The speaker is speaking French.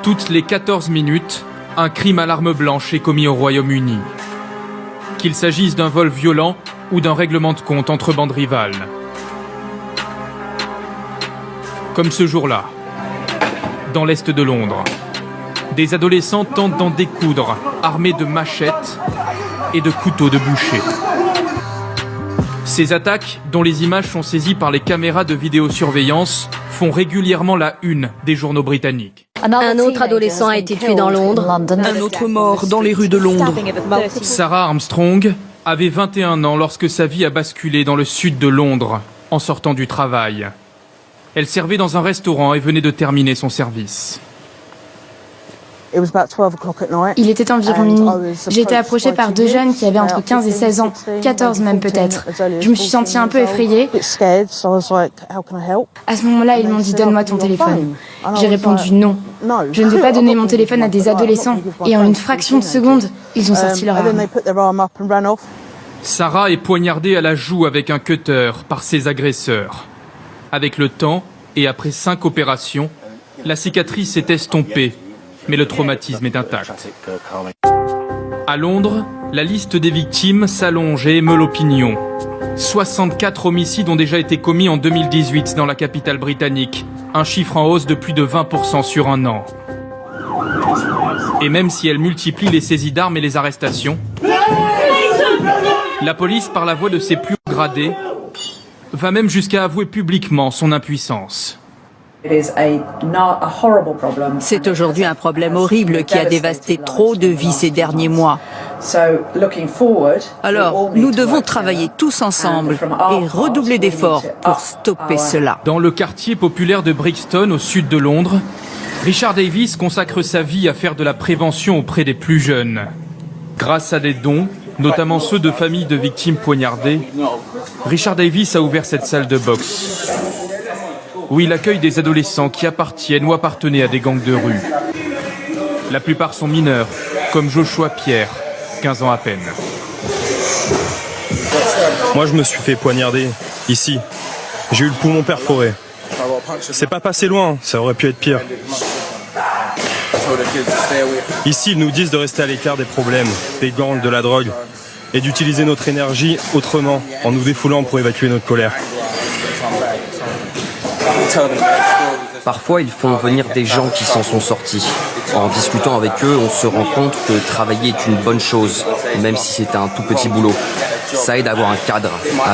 Toutes les 14 minutes, un crime à l'arme blanche est commis au Royaume-Uni. Qu'il s'agisse d'un vol violent ou d'un règlement de compte entre bandes rivales. Comme ce jour-là, dans l'est de Londres. Des adolescents tentent d'en découdre, armés de machettes et de couteaux de boucher. Ces attaques, dont les images sont saisies par les caméras de vidéosurveillance, font régulièrement la une des journaux britanniques. Un autre adolescent a été tué dans Londres. Un autre mort dans les rues de Londres. Sarah Armstrong avait 21 ans lorsque sa vie a basculé dans le sud de Londres, en sortant du travail. Elle servait dans un restaurant et venait de terminer son service. Il était environ minuit. J'ai été approchée par deux jeunes qui avaient entre 15 et 16 ans, 14 même peut-être. Je me suis sentie un peu effrayée. À ce moment-là, ils m'ont dit « Donne-moi ton téléphone ». J'ai répondu « Non, je ne vais pas donner mon téléphone à des adolescents ». Et en une fraction de seconde, ils ont sorti leur arme. Sarah est poignardée à la joue avec un cutter par ses agresseurs. Avec le temps, et après 5 opérations, la cicatrice s'est estompée, mais le traumatisme est intact. À Londres, la liste des victimes s'allonge et émeut l'opinion. 64 homicides ont déjà été commis en 2018 dans la capitale britannique, un chiffre en hausse de plus de 20% sur un an. Et même si elle multiplie les saisies d'armes et les arrestations, la police, par la voix de ses plus hauts gradés, va même jusqu'à avouer publiquement son impuissance. C'est aujourd'hui un problème horrible qui a dévasté trop de vies ces derniers mois. Alors, nous devons travailler tous ensemble et redoubler d'efforts pour stopper cela. Dans le quartier populaire de Brixton, au sud de Londres, Richard Davis consacre sa vie à faire de la prévention auprès des plus jeunes. Grâce à des dons, notamment ceux de familles de victimes poignardées, Richard Davis a ouvert cette salle de boxe, où il accueille des adolescents qui appartiennent ou appartenaient à des gangs de rue. La plupart sont mineurs, comme Joshua Pierre, 15 ans à peine. Moi, je me suis fait poignarder, ici. J'ai eu le poumon perforé. C'est pas passé loin, ça aurait pu être pire. Ici, ils nous disent de rester à l'écart des problèmes, des gangs, de la drogue, et d'utiliser notre énergie autrement, en nous défoulant pour évacuer notre colère. Parfois, ils font venir des gens qui s'en sont sortis. En discutant avec eux, on se rend compte que travailler est une bonne chose, même si c'est un tout petit boulot. Ça aide à avoir un cadre.